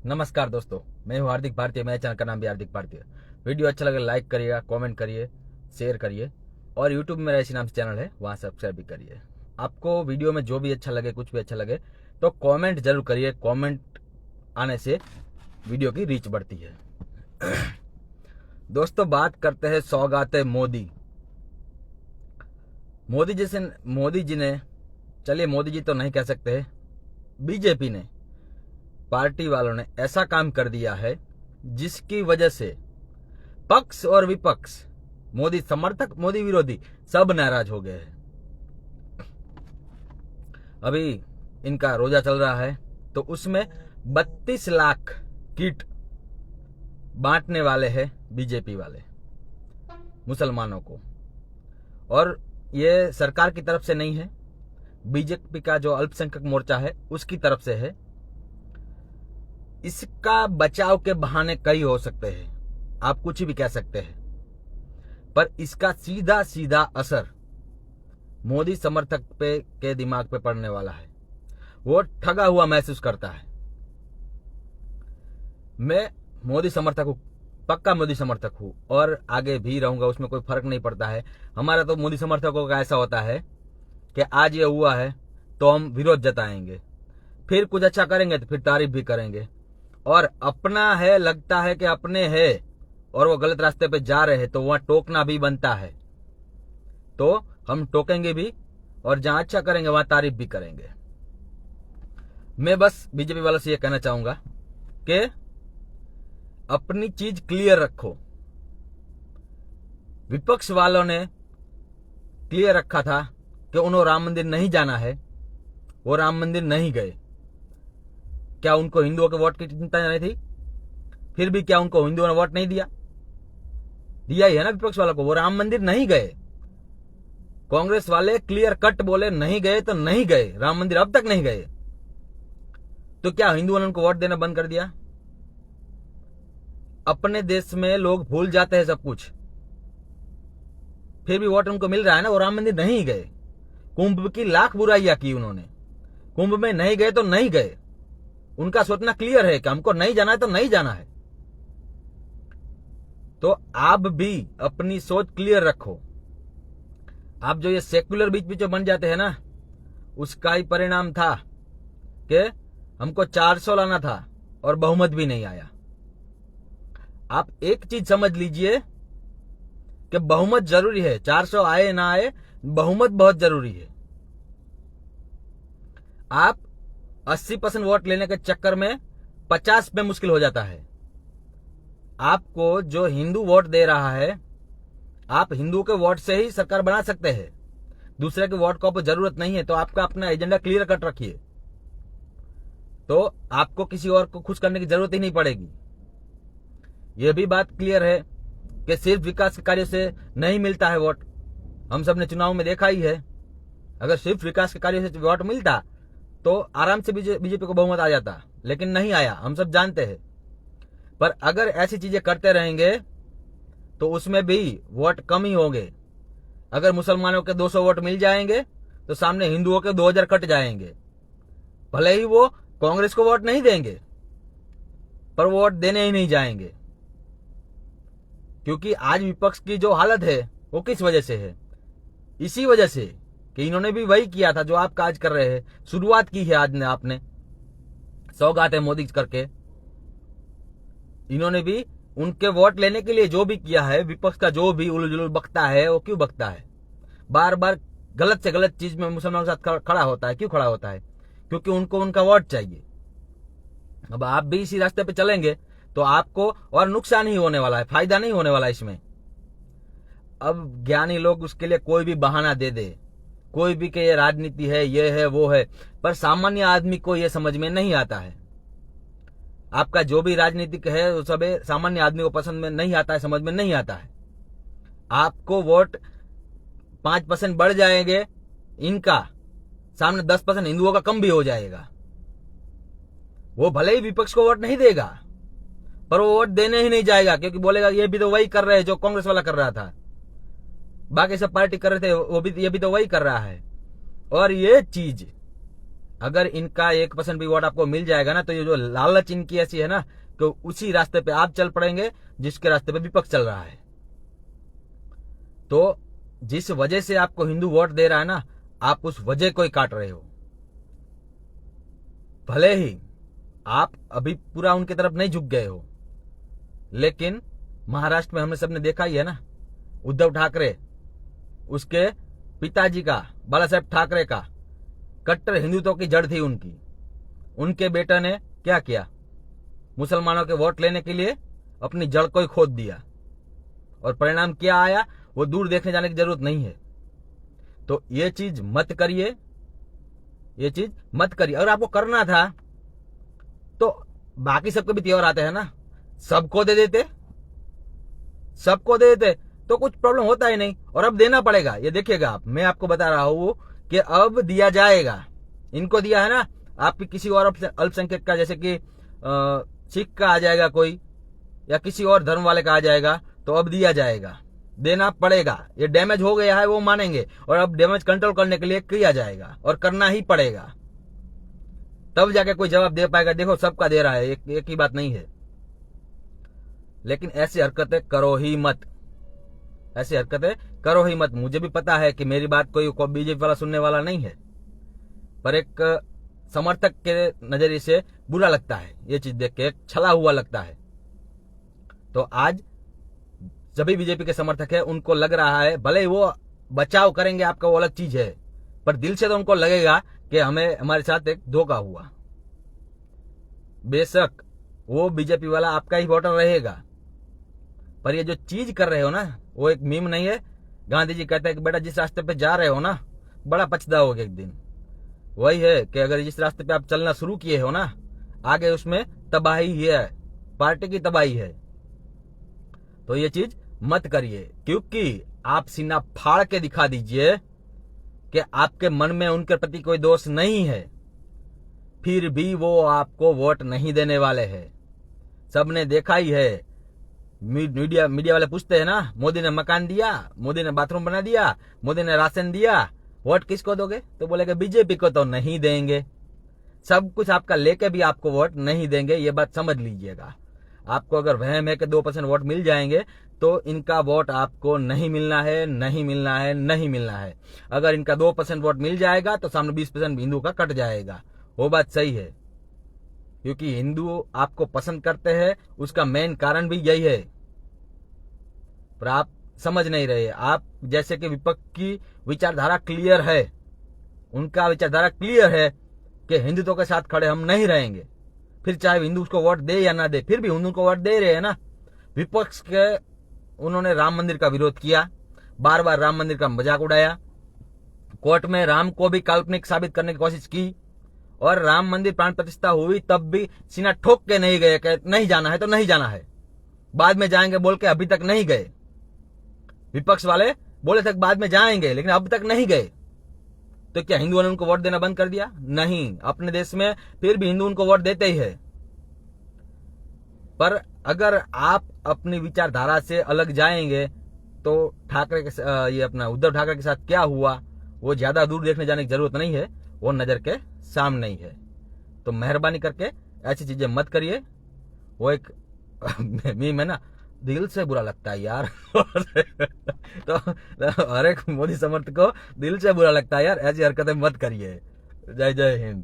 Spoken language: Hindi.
नमस्कार दोस्तों, मैं हूं हार्दिक भारतीय। मेरे चैनल का नाम भी हार्दिक भारतीय। वीडियो अच्छा लगे लाइक करिएगा, कमेंट करिए, शेयर करिए और यूट्यूब में मेरा इसी नाम से चैनल है, वहां सब्सक्राइब भी करिए। आपको वीडियो में जो भी अच्छा लगे, कुछ भी अच्छा लगे तो कमेंट जरूर करिए। कमेंट आने से वीडियो की रीच बढ़ती है। दोस्तों, बात करते हैं सौगाते मोदी जी ने, चलिए मोदी जी तो नहीं कह सकते, बीजेपी ने, पार्टी वालों ने ऐसा काम कर दिया है जिसकी वजह से पक्ष और विपक्ष, मोदी समर्थक, मोदी विरोधी, सब नाराज हो गए हैं। अभी इनका रोजा चल रहा है तो उसमें 32 लाख किट बांटने वाले हैं बीजेपी वाले मुसलमानों को, और ये सरकार की तरफ से नहीं है, बीजेपी का जो अल्पसंख्यक मोर्चा है उसकी तरफ से है। इसका बचाव के बहाने कई हो सकते हैं, आप कुछ भी कह सकते हैं, पर इसका सीधा सीधा असर मोदी समर्थक पे के दिमाग पे पड़ने वाला है। वो ठगा हुआ महसूस करता है। मैं मोदी समर्थक हूं, पक्का मोदी समर्थक हूं और आगे भी रहूंगा, उसमें कोई फर्क नहीं पड़ता है। हमारा तो मोदी समर्थकों का ऐसा होता है कि आज ये हुआ है तो हम विरोध जताएंगे, फिर कुछ अच्छा करेंगे तो फिर तारीफ भी करेंगे, और अपना है, लगता है कि अपने है और वो गलत रास्ते पे जा रहे हैं तो वहां टोकना भी बनता है। तो हम टोकेंगे भी और जहां अच्छा करेंगे वहां तारीफ भी करेंगे। मैं बस बीजेपी वालों से ये कहना चाहूंगा कि अपनी चीज क्लियर रखो। विपक्ष वालों ने क्लियर रखा था कि उन्होंने राम मंदिर नहीं जाना है, वो राम मंदिर नहीं गए। क्या उनको हिंदुओं के वोट की चिंता नहीं थी? फिर भी क्या उनको हिंदुओं ने वोट नहीं दिया? दिया ही है ना विपक्ष वालों को। वो राम मंदिर नहीं गए। कांग्रेस वाले क्लियर कट बोले नहीं गए तो नहीं गए, राम मंदिर अब तक नहीं गए। तो क्या हिंदुओं ने उनको वोट देना बंद कर दिया? अपने देश में लोग भूल जाते हैं सब कुछ, फिर भी वोट उनको मिल रहा है ना। वो राम मंदिर नहीं गए। कुंभ की लाख बुराइयां की उन्होंने, कुंभ में नहीं गए तो नहीं गए। उनका सोचना क्लियर है कि हमको नहीं जाना है तो नहीं जाना है। तो आप भी अपनी सोच क्लियर रखो। आप जो ये सेक्युलर बीच बीच बन जाते हैं ना, उसका ही परिणाम था कि हमको 400 लाना था और बहुमत भी नहीं आया। आप एक चीज समझ लीजिए कि बहुमत जरूरी है, 400 आए ना आए, बहुमत बहुत जरूरी है। आप 80% वोट लेने के चक्कर में 50 पे मुश्किल हो जाता है। आपको जो हिंदू वोट दे रहा है, आप हिंदू के वोट से ही सरकार बना सकते हैं, दूसरे के वोट को जरूरत नहीं है। तो आपका अपना एजेंडा क्लियर कट रखिए, तो आपको किसी और को खुश करने की जरूरत ही नहीं पड़ेगी। यह भी बात क्लियर है कि सिर्फ विकास के कार्य से नहीं मिलता है वोट। हम सब ने चुनाव में देखा ही है, अगर सिर्फ विकास के कार्य से वोट मिलता तो आराम से बीजेपी को बहुमत आ जाता, लेकिन नहीं आया, हम सब जानते हैं। पर अगर ऐसी चीजें करते रहेंगे तो उसमें भी वोट कम ही होंगे। अगर मुसलमानों के 200 वोट मिल जाएंगे तो सामने हिंदुओं के 2000 कट जाएंगे। भले ही वो कांग्रेस को वोट नहीं देंगे, पर वोट देने ही नहीं जाएंगे। क्योंकि आज विपक्ष की जो हालत है वो किस वजह से है? इसी वजह से कि इन्होंने भी वही किया था जो आप आज कर रहे हैं। शुरुआत की है आज ने आपने सौगातें मोदी करके। इन्होंने भी उनके वोट लेने के लिए जो भी किया है, विपक्ष का जो भी उलझुल बकता है, वो क्यों बकता है? बार बार गलत से गलत चीज में मुसलमानों के साथ खड़ा होता है। क्यों खड़ा होता है? क्योंकि उनको उनका वोट चाहिए। अब आप भी इसी रास्ते पे चलेंगे तो आपको और नुकसान ही होने वाला है, फायदा नहीं होने वाला इसमें। अब ज्ञानी लोग उसके लिए कोई भी बहाना दे दे, कोई भी कि ये राजनीति है, ये है, वो है, पर सामान्य आदमी को ये समझ में नहीं आता है। आपका जो भी राजनीतिक है वो सब सामान्य आदमी को पसंद में नहीं आता है, समझ में नहीं आता है। आपको वोट 5% बढ़ जाएंगे इनका, सामने 10% हिंदुओं का कम भी हो जाएगा। वो भले ही विपक्ष को वोट नहीं देगा, पर वो वोट देने ही नहीं जाएगा, क्योंकि बोलेगा ये भी तो वही कर रहे हैं जो कांग्रेस वाला कर रहा था, बाकी सब पार्टी कर रहे थे, वो भी ये भी तो वही कर रहा है। और ये चीज अगर इनका 1% भी वोट आपको मिल जाएगा ना, तो ये जो लालच इनकी ऐसी है ना कि उसी रास्ते पे आप चल पड़ेंगे जिसके रास्ते पे विपक्ष चल रहा है। तो जिस वजह से आपको हिंदू वोट दे रहा है ना, आप उस वजह को ही काट रहे हो। भले ही आप अभी पूरा उनकी तरफ नहीं झुक गए हो, लेकिन महाराष्ट्र में हमने सबने देखा ही है ना, उद्धव ठाकरे, उसके पिताजी का, बाला साहेब ठाकरे का कट्टर हिंदुत्व की जड़ थी उनकी। उनके बेटा ने क्या किया, मुसलमानों के वोट लेने के लिए अपनी जड़ को ही खोद दिया, और परिणाम क्या आया वो दूर देखने जाने की जरूरत नहीं है। तो ये चीज मत करिए, ये चीज मत करिए। अगर आपको करना था तो बाकी सबके भी त्योहार आते हैं ना, सबको दे देते, सबको दे देते तो कुछ प्रॉब्लम होता ही नहीं। और अब देना पड़ेगा, ये देखिएगा आप, मैं आपको बता रहा हूं कि अब दिया जाएगा। इनको दिया है ना, आपकी किसी और अल्पसंख्यक का, जैसे कि सिख का आ जाएगा कोई, या किसी और धर्म वाले का आ जाएगा, तो अब दिया जाएगा, देना पड़ेगा। ये डैमेज हो गया है वो मानेंगे, और अब डैमेज कंट्रोल करने के लिए किया जाएगा, और करना ही पड़ेगा। तब जाके कोई जवाब दे पाएगा, देखो सबका दे रहा है, एक ही बात नहीं है। लेकिन ऐसी हरकतें करो ही मत, ऐसी हरकतें करो ही मत। मुझे भी पता है कि मेरी बात कोई बीजेपी वाला सुनने वाला नहीं है, पर एक समर्थक के नजरिए से बुरा लगता है ये चीज देख के, एक छला हुआ लगता है। तो आज सभी बीजेपी के समर्थक है, उनको लग रहा है, भले ही वो बचाव करेंगे आपका, वो अलग चीज है, पर दिल से तो उनको लगेगा कि हमारे साथ एक धोखा हुआ। बेशक वो बीजेपी वाला आपका ही वोटर रहेगा, पर ये जो चीज कर रहे हो ना, वो एक मीम नहीं है। गांधी जी कहते हैं कि बेटा जिस रास्ते पे जा रहे हो ना, बड़ा पछताओगे एक दिन। वही है कि अगर जिस रास्ते पे आप चलना शुरू किए हो ना, आगे उसमें तबाही ही है, पार्टी की तबाही है। तो ये चीज मत करिए, क्योंकि आप सीना फाड़ के दिखा दीजिए कि आपके मन में उनके प्रति कोई दोष नहीं है, फिर भी वो आपको वोट नहीं देने वाले हैं। सबने देखा ही है, मीडिया वाले पूछते हैं ना, मोदी ने मकान दिया, मोदी ने बाथरूम बना दिया, मोदी ने राशन दिया, वोट किसको दोगे? तो बोलेगे बीजेपी को तो नहीं देंगे। सब कुछ आपका लेके भी आपको वोट नहीं देंगे, ये बात समझ लीजिएगा। आपको अगर वहम है कि 2% वोट मिल जाएंगे, तो इनका वोट आपको नहीं मिलना है, नहीं मिलना है, नहीं मिलना है। अगर इनका 2% वोट मिल जाएगा तो सामने 20% हिंदू का कट जाएगा। वो बात सही है, क्योंकि हिंदू आपको पसंद करते हैं, उसका मेन कारण भी यही है, पर आप समझ नहीं रहे। आप जैसे कि विपक्ष की विचारधारा क्लियर है, उनका विचारधारा क्लियर है कि हिंदुत्व के साथ खड़े हम नहीं रहेंगे, फिर चाहे हिंदू उसको वोट दे या ना दे, फिर भी हिंदू को वोट दे रहे हैं ना। विपक्ष के उन्होंने राम मंदिर का विरोध किया, बार बार राम मंदिर का मजाक उड़ाया, कोर्ट में राम को भी काल्पनिक साबित करने की कोशिश की, और राम मंदिर प्राण प्रतिष्ठा हुई तब भी सीना ठोक के नहीं गए कि नहीं जाना है तो नहीं जाना है, बाद में जाएंगे बोल के अभी तक नहीं गए। विपक्ष वाले बोले थे बाद में जाएंगे, लेकिन अब तक नहीं गए। तो क्या हिंदुओं ने उनको वोट देना बंद कर दिया? नहीं, अपने देश में फिर भी हिंदू उनको वोट देते ही है। पर अगर आप अपनी विचारधारा से अलग जाएंगे तो ठाकरे के ये अपना उद्धव ठाकरे के साथ क्या हुआ, वो ज्यादा दूर देखने जाने की जरूरत नहीं है, वो नजर के सामने ही है। तो मेहरबानी करके ऐसी चीजें मत करिए। वो एक मीम है ना, दिल से बुरा लगता है यार। तो हर एक मोदी समर्थक को दिल से बुरा लगता है यार, ऐसी हरकतें मत करिए। जय जय हिंद।